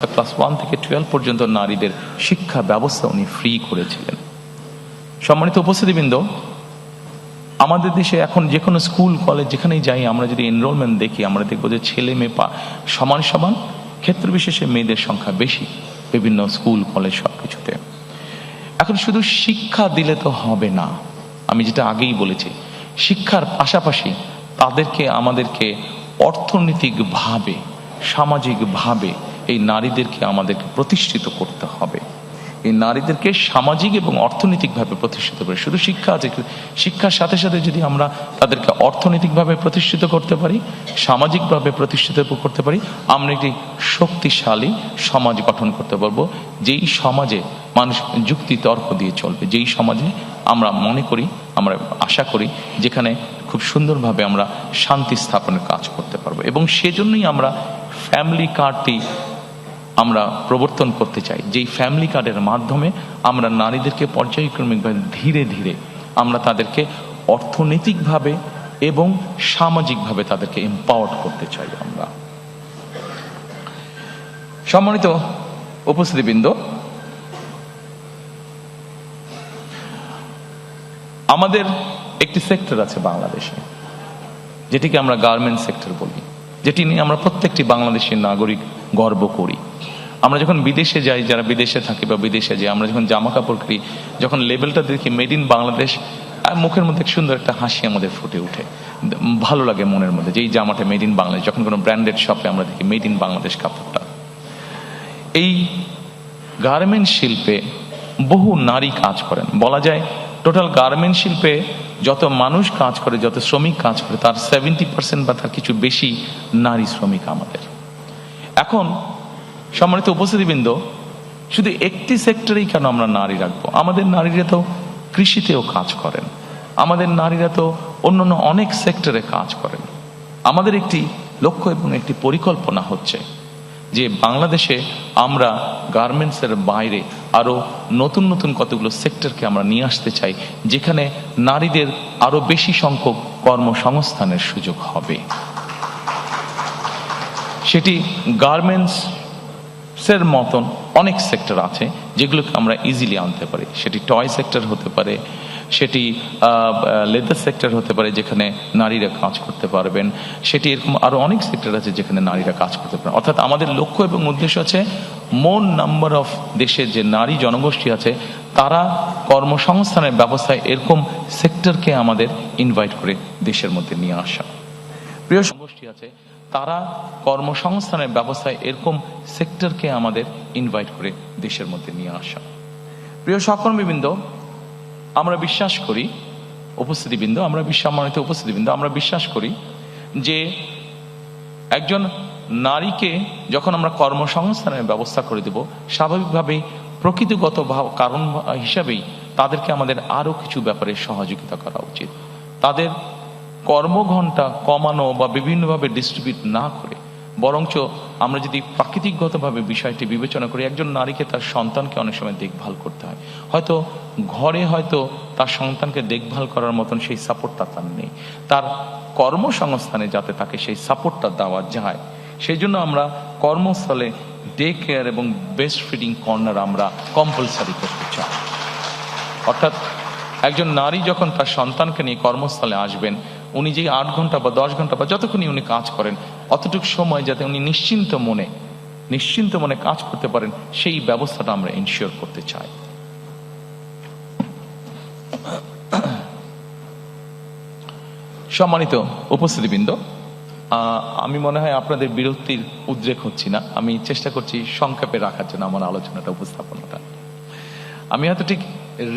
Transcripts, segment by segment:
Class 1 থেকে 12 পর্যন্ত নারীদের শিক্ষা ব্যবস্থা উনি ফ্রি করেছিলেন। সম্মানিত উপস্থিতিবৃন্দ, আমাদের দেশে এখন যে কোনো স্কুল কলেজ যেখানেই যাই আমরা যদি এনরোলমেন্ট দেখি আমরা দেখবো যে ছেলে মেয়ে সমান সমান, ক্ষেত্র বিশেষে মেয়েদের সংখ্যা বেশি বিভিন্ন স্কুল কলেজ সবকিছুতে। এখন শুধু শিক্ষা দিলে তো হবে না, আমি যেটা আগেই বলেছি, শিক্ষার পাশাপাশি আমাদেরকে অর্থনৈতিকভাবে সামাজিকভাবে এই নারীদেরকে আমাদেরকে প্রতিষ্ঠিত করতে হবে। এই নারীদেরকে সামাজিক এবং অর্থনৈতিকভাবে প্রতিষ্ঠিত করে, শুধু শিক্ষা আছে, শিক্ষার সাথে সাথে যদি আমরা তাদেরকে অর্থনৈতিকভাবে প্রতিষ্ঠিত করতে পারি, সামাজিকভাবে প্রতিষ্ঠিত করতে পারি, আমরা একটি শক্তিশালী সমাজ গঠন করতে পারবো। যেই সমাজে মানুষ যুক্তি তর্ক দিয়ে চলবে, যেই সমাজে আমরা মনে করি, আমরা আশা করি যেখানে খুব সুন্দরভাবে আমরা শান্তি স্থাপনের কাজ করতে পারবো। এবং সেজন্যই আমরা ফ্যামিলি কার্ডটি আমরা প্রবর্তন করতে চাই, যেই ফ্যামিলি কার্ডের মাধ্যমে আমরা নারীদেরকে পর্যায়ক্রমিকভাবে ধীরে ধীরে আমরা তাদেরকে অর্থনৈতিকভাবে এবং সামাজিকভাবে তাদেরকে এম্পাওয়ার্ড করতে চাই আমরা। সম্মানিত উপস্থিতিবৃন্দ, আমাদের একটি সেক্টর আছে বাংলাদেশে যেটিকে আমরা গার্মেন্টস সেক্টর বলি, যেটি নিয়ে আমরা প্রত্যেকটি বাংলাদেশী নাগরিক গর্ব করি। আমরা যখন বিদেশে যাই, যারা বিদেশে থাকি বা বিদেশে যাই, আমরা যখন জামা কাপড় কিনি, যখন লেবেলটা দেখি মেড ইন বাংলাদেশ, মুখের মধ্যে সুন্দর একটা হাসি আমাদের ফুটে উঠে, ভালো লাগে মনের মধ্যে যে এই জামাটা মেড ইন বাংলাদেশ। যখন কোনো ব্র্যান্ডেড শপে আমরা দেখি মেড ইন বাংলাদেশ কাপড়টা, এই গার্মেন্ট শিল্পে বহু নারী কাজ করেন। বলা যায় টোটাল গার্মেন্ট শিল্পে যত মানুষ কাজ করে, যত শ্রমিক কাজ করে, তার 70% বা তার কিছু বেশি নারী শ্রমিক আমাদের। এখন সম্মানিত উপস্থিতিবৃন্দ, শুধু একটি সেক্টরেই কেন আমরা নারী রাখবো? আমাদের নারীরা তো কৃষিতেও কাজ করেন, আমাদের নারীরা তো অন্যান্য অনেক সেক্টরে কাজ করেন। আমাদের একটি লক্ষ্য এবং একটি পরিকল্পনা হচ্ছে যে বাংলাদেশে আমরা গার্মেন্টসের বাইরে আরো নতুন নতুন কতগুলো সেক্টরকে আমরা নিয়ে আসতে চাই, যেখানে নারীদের আরো বেশি সংখ্যক কর্মসংস্থানের সুযোগ হবে। সেটি গার্মেন্টস এর মতন অনেক সেক্টর আছে যেগুলোকে আমরা ইজিলি আনতে পারি। সেটি টয় সেক্টর হতে পারে, সেটি লেদার সেক্টর হতে পারে যেখানে নারীরা কাজ করতে পারবেন, সেটি এরকম আরো অনেক সেক্টর আছে যেখানে নারীরা কাজ করতে পারেন। অর্থাৎ আমাদের লক্ষ্য এবং উদ্দেশ্য আছে মোর নাম্বার অফ দেশের যে নারী জনগোষ্ঠী আছে তারা কর্মসংস্থানের ব্যবস্থায় এরকম সেক্টরকে আমাদের ইনভাইট করে দেশের মধ্যে নিয়ে আসা। প্রিয় জনগোষ্ঠী আছে তারা কর্মসংস্থানের ব্যবস্থায় এরকম সেক্টরকে আমাদের ইনভাইট করে দেশের মধ্যে নিয়ে আসা। প্রিয় সহকর্মীবৃন্দ, আমরা বিশ্বাস করি, সম্মানিত উপস্থিতিবৃন্দ, আমরা বিশ্বাস করি যে একজন নারীকে যখন আমরা কর্মসংস্থানের ব্যবস্থা করে দেব, স্বাভাবিকভাবেই প্রকৃতিগত কারণ হিসাবেই তাদেরকে আমাদের আরো কিছু ব্যাপারে সহযোগিতা করা উচিত। তাদের কর্মঘণ্টা কমানো বা বিভিন্নভাবে ডিস্ট্রিবিউট না করে বরঞ্চ আমরা যদি প্রাকৃতিকগতভাবে বিষয়টি বিবেচনা করি, একজন নারীকে তার সন্তানকে অনেক সময় দেখভাল করতে হয়, হয়তো ঘরে হয়তো তার সন্তানকে দেখভাল করার মতন সেই সাপোর্টটা তার নেই, তার কর্মসংস্থানে যাতে তাকে সেই সাপোর্টটা দেওয়া যায় সেই জন্য আমরা কর্মস্থলে ডে কেয়ার এবং বেস্ট ফিডিং কর্নার আমরা কম্পালসারি করতে চাই। অর্থাৎ একজন নারী যখন তার সন্তানকে নিয়ে কর্মস্থলে আসবেন, উনি যে 8 ঘন্টা বা 10 ঘন্টা বা যতক্ষণই উনি কাজ করেন অতটুকু সময় যাতে উনি নিশ্চিন্ত মনে কাজ করতে পারেন, সেই ব্যবস্থাটা আমরা ইনশিওর করতে চাই। সম্মানিত উপস্থিতিবৃন্দ, আমি মনে হয় আপনাদের বিরক্তির উদ্রেক হচ্ছি না, আমি চেষ্টা করছি সংক্ষেপে রাখার জন্য আমার আলোচনাটা, উপস্থাপনাটা। আমি হয়তো ঠিক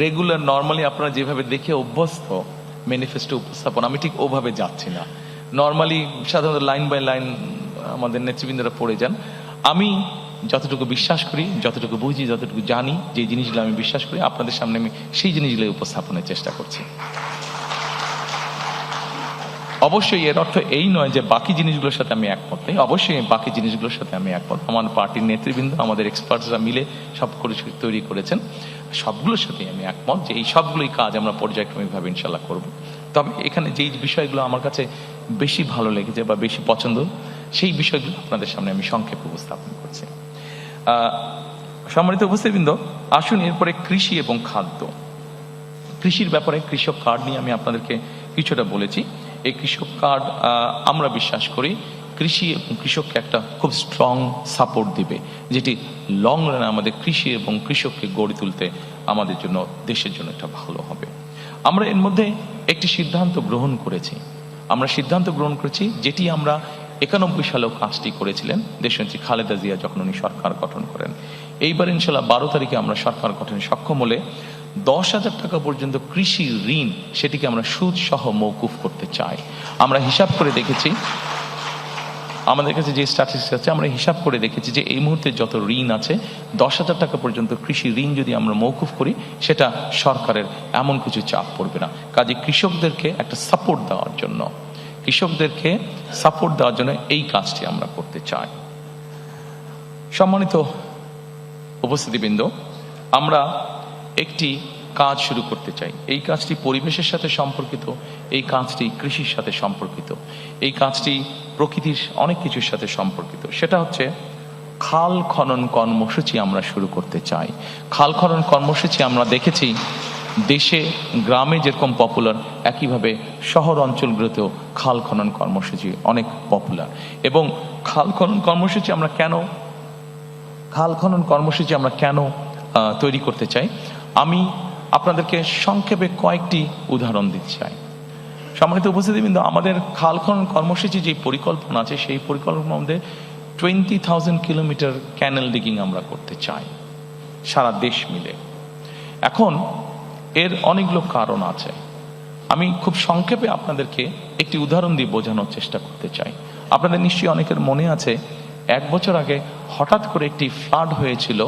রেগুলার নর্মালি আপনারা যেভাবে দেখে অভ্যস্ত ম্যানিফেস্টো উপস্থাপন, আমি ঠিক ওভাবে যাচ্ছি না। নর্মালি সাধারণত লাইন বাই লাইন আমাদের নেতৃবৃন্দরা পড়ে যান। আমি যতটুকু বিশ্বাস করি, যতটুকু বুঝি, যতটুকু জানি, যে জিনিসগুলো আমি বিশ্বাস করি আপনাদের সামনে আমি সেই জিনিসগুলো উপস্থাপনের চেষ্টা করছি। অবশ্যই এর অর্থ এই নয় যে বাকি জিনিসগুলোর সাথে আমি একমত নেই, অবশ্যই বাকি জিনিসগুলোর সাথে আমি একমত। আমার পার্টির নেতৃবৃন্দ, আমাদের এক্সপার্টসরা মিলে সব কিছু তৈরি করেছেন, সবগুলোর সাথে আমি একমত যে এই সবগুলোই কাজ আমরা পর্যায়ক্রমিকভাবে ইনশাল্লাহ করব। তবে এখানে যেই বিষয়গুলো আমার কাছে বেশি ভালো লেগেছে বা বেশি পছন্দ, সেই বিষয়গুলো আপনাদের সামনে আমি সংক্ষেপে উপস্থাপন করছি। সম্মানিত উপস্থিতবৃন্দ, আসুন এরপরে কৃষি এবং খাদ্য। কৃষির ব্যাপারে কৃষক কার্ড নিয়ে আমি আপনাদেরকে কিছুটা বলেছি। এই কৃষক কার্ড আমরা বিশ্বাস করি কৃষি এবং কৃষককে একটা খুব স্ট্রং সাপোর্ট দিবে, যেটি লং রানে আমাদের কৃষি এবং কৃষককে গড়ে তুলতে আমাদের জন্য, দেশের জন্য একটা ভালো হবে। আমরা এর মধ্যে একটি সিদ্ধান্ত গ্রহণ করেছি। আমরা সিদ্ধান্ত গ্রহণ করেছি যেটি আমরা 91 সালেও কাজটি করেছিলেন দেশনেত্রী খালেদা জিয়া যখন উনি সরকার গঠন করেন। এইবার ইনশাল্লাহ 12 তারিখে আমরা সরকার গঠনে সক্ষম হলে 10,000 টাকা পর্যন্ত কৃষি ঋণ সেটিকে আমরা সুদ সহ মওকুফ করতে চাই। আমরা হিসাব করে দেখেছি, আমাদের কাছে যে স্ট্যাটিস্টিক্স আছে আমরা হিসাব করে দেখেছি যে এই মুহূর্তে যত ঋণ আছে 10,000 টাকা পর্যন্ত কৃষি ঋণ যদি আমরা মওকুফ করি সেটা সরকারের এমন কিছু চাপ পড়বে না। কাজে কৃষকদেরকে একটা সাপোর্ট দেওয়ার জন্য, এই কাজটি আমরা করতে চাই। সম্মানিত উপস্থিতিবৃন্দ, আমরা একটি কাজ শুরু করতে চাই। এই কাজটি পরিবেশের সাথে সম্পর্কিত, এই কাজটি কৃষির সাথে সম্পর্কিত, এই কাজটি প্রকৃতির অনেক কিছুর সাথে সম্পর্কিত। সেটা হচ্ছে খাল খনন কর্মসূচি আমরা শুরু করতে চাই। খাল খনন কর্মসূচি আমরা দেখেছি দেশে গ্রামে যেরকম পপুলার, একইভাবে শহর অঞ্চলগুলোতেও খাল খনন কর্মসূচি অনেক পপুলার। এবং খাল খনন কর্মসূচি আমরা কেন তৈরি করতে চাই, আমি আপনাদেরকে সংক্ষেপে কয়েকটি উদাহরণ দিতে চাই। সম্মানিত উপস্থিতিবৃন্দ, আমাদের খাল খনন কর্মসূচি যে পরিকল্পনা আছে সেই পরিকল্পনার মধ্যে 20,000 কিলোমিটার ক্যানেল ডিগিং আমরা করতে চাই সারা দেশ মিলে। এখন এর অনেকগুলো কারণ আছে। আমি খুব সংক্ষেপে আপনাদেরকে একটি উদাহরণ দিয়ে বোঝানোর চেষ্টা করতে চাই। আপনাদের নিশ্চয়ই অনেকের মনে আছে 1 বছর আগে হঠাৎ করে একটি ফ্লাড হয়েছিল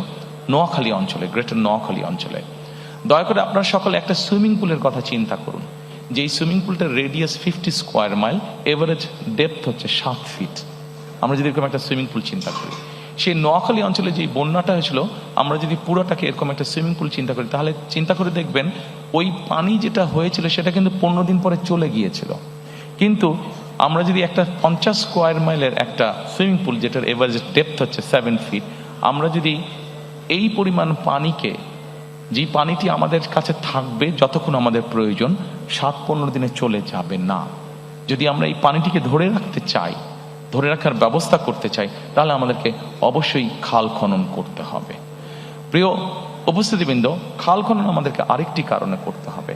নোয়াখালী অঞ্চলে, গ্রেটার নোয়াখালী অঞ্চলে। দয়া করে আপনারা সকলে একটা সুইমিং পুলের কথা চিন্তা করুন, যে এই সুইমিং পুলটার radius 50 square mile, average depth হচ্ছে 7 ফিট। আমরা যদি এরকম একটা সুইমিং পুল চিন্তা করি, সেই নোয়াখালী অঞ্চলে যে বন্যাটা হয়েছিল, আমরা যদি পুরোটাকে এরকম একটা সুইমিং পুল চিন্তা করি, তাহলে চিন্তা করে দেখবেন ওই পানি যেটা হয়েছিল সেটা কিন্তু 15 দিন পরে চলে গিয়েছিল। কিন্তু আমরা যদি একটা 50 স্কোয়ার মাইলের একটা সুইমিং পুল, যেটার এভারেজ ডেপথ হচ্ছে 7 ফিট, আমরা যদি এই পরিমাণ পানিকে, যে পানিটি আমাদের কাছে থাকবে যতক্ষণ আমাদের প্রয়োজন, 7-15 দিনে চলে যাবে না। যদি আমরা এই পানিটিকে ধরে রাখতে চাই, ধরে রাখার ব্যবস্থা করতে চাই, তাহলে আমাদেরকে অবশ্যই খাল খনন করতে হবে। প্রিয় উপস্থিতিবৃন্দ, খাল খনন আমাদেরকে আরেকটি কারণে করতে হবে।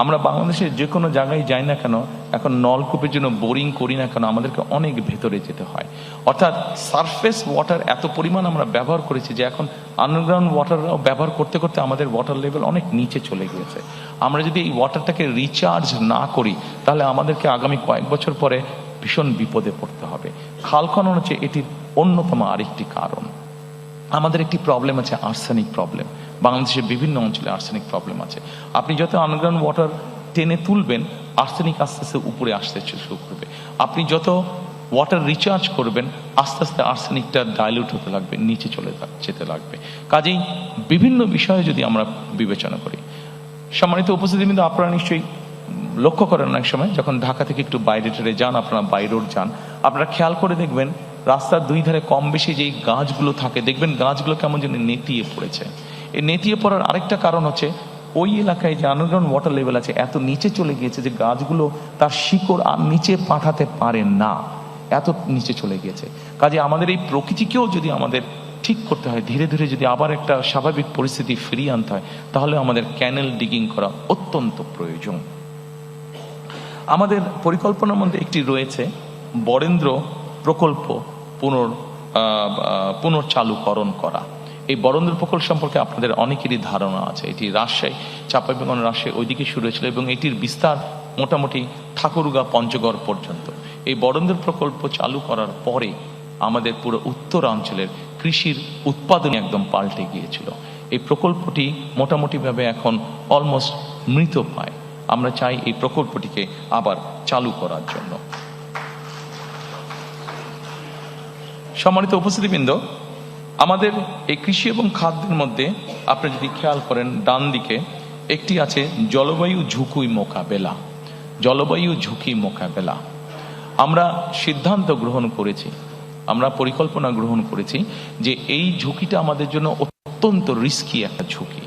আমরা বাংলাদেশের যে কোনো জায়গায় যাই না কেন, এখন নলকূপের জন্য বোরিং করি না কেন, আমাদেরকে অনেক ভেতরে যেতে হয়। অর্থাৎ সারফেস ওয়াটার এত পরিমাণ আমরা ব্যবহার করেছি যে এখন আন্ডারগ্রাউন্ড ওয়াটারও ব্যবহার করতে করতে আমাদের ওয়াটার লেভেল অনেক নিচে চলে গিয়েছে। আমরা যদি এই ওয়াটারটাকে রিচার্জ না করি, তাহলে আমাদেরকে আগামী কয়েক বছর পরে ভীষণ বিপদে পড়তে হবে। খাল খনন হচ্ছে এটির অন্যতম আরেকটি কারণ। আমাদের একটি প্রবলেম আছে, আর্সেনিক প্রবলেম। বাংলাদেশের বিভিন্ন অঞ্চলে আর্সেনিক প্রবলেম আছে। আপনি যত আন্ডারগ্রাউন্ড ওয়াটার টেনে তুলবেন, আর্সেনিক আস্তে আস্তে উপরে আসতে শুরু করবে। আপনি যত ওয়াটার রিচার্জ করবেন, আস্তে আস্তে আর্সেনিকটা ডাইলিউট হতে লাগবে, নিচে চলে যেতে লাগবে। কাজেই বিভিন্ন বিষয়ে যদি আমরা বিবেচনা করি, সম্মানিত উপস্থিতিবৃন্দ, আপনারা নিশ্চয়ই লক্ষ্য করেন অনেক সময় যখন ঢাকা থেকে একটু বাইরে টেরে যান, আপনারা বাই রোড যান, আপনারা খেয়াল করে দেখবেন রাস্তার দুই ধারে কম বেশি যেই গাছগুলো থাকে, দেখবেন গাছগুলো কেমন যেন নেতিয়ে পড়েছে। এই নেতিয়ে পড়ার আরেকটা কারণ হচ্ছে ওই এলাকায় যে আন্ডারগ্রাউন্ড ওয়াটার লেভেল আছে এত নিচে চলে গিয়েছে যে গাছগুলো তার শিকড় আর নিচে পাঠাতে পারে না, এত নিচে চলে গিয়েছে। কাজে আমাদের এই প্রকৃতিকেও যদি আমাদের ঠিক করতে হয়, ধীরে ধীরে যদি আবার একটা স্বাভাবিক পরিস্থিতি ফিরিয়ে আনতে হয়, তাহলে আমাদের ক্যানেল ডিগিং করা অত্যন্ত প্রয়োজন। আমাদের পরিকল্পনার মধ্যে একটি রয়েছে বরেন্দ্র প্রকল্প পুনর্চালুকরণ করা। এই বরেন্দ্র প্রকল্প সম্পর্কে আপনাদের অনেকেরই ধারণা আছে। এটি রাজশাহী, চাঁপাইনবাবগঞ্জ, রাজশাহী ওইদিকে শুরু হয়েছিল এবং এটির বিস্তার মোটামুটি ঠাকুরগাঁ পঞ্চগড় পর্যন্ত। এই বরেন্দ্র প্রকল্প চালু করার পরে আমাদের পুরো উত্তরাঞ্চলের কৃষির উৎপাদন একদম পাল্টে গিয়েছিল। এই প্রকল্পটি মোটামুটিভাবে এখন অলমোস্ট মৃত পায়। আমরা চাই এই প্রকল্পটিকে আবার চালু করার জন্য। সম্মানিত উপস্থিতিবৃন্দ, আমাদের এই কৃষি এবং খাদ্যের মধ্যে আপনি যদি খেয়াল করেন, ডান দিকে একটি আছে জলবায়ু ঝুঁকি মোকাবেলা। জলবায়ু ঝুঁকি মোকাবেলা আমরা সিদ্ধান্ত গ্রহণ করেছি আমরা পরিকল্পনা গ্রহণ করেছি যে এই ঝুঁকিটা আমাদের জন্য অত্যন্ত রিস্কি একটা ঝুঁকি।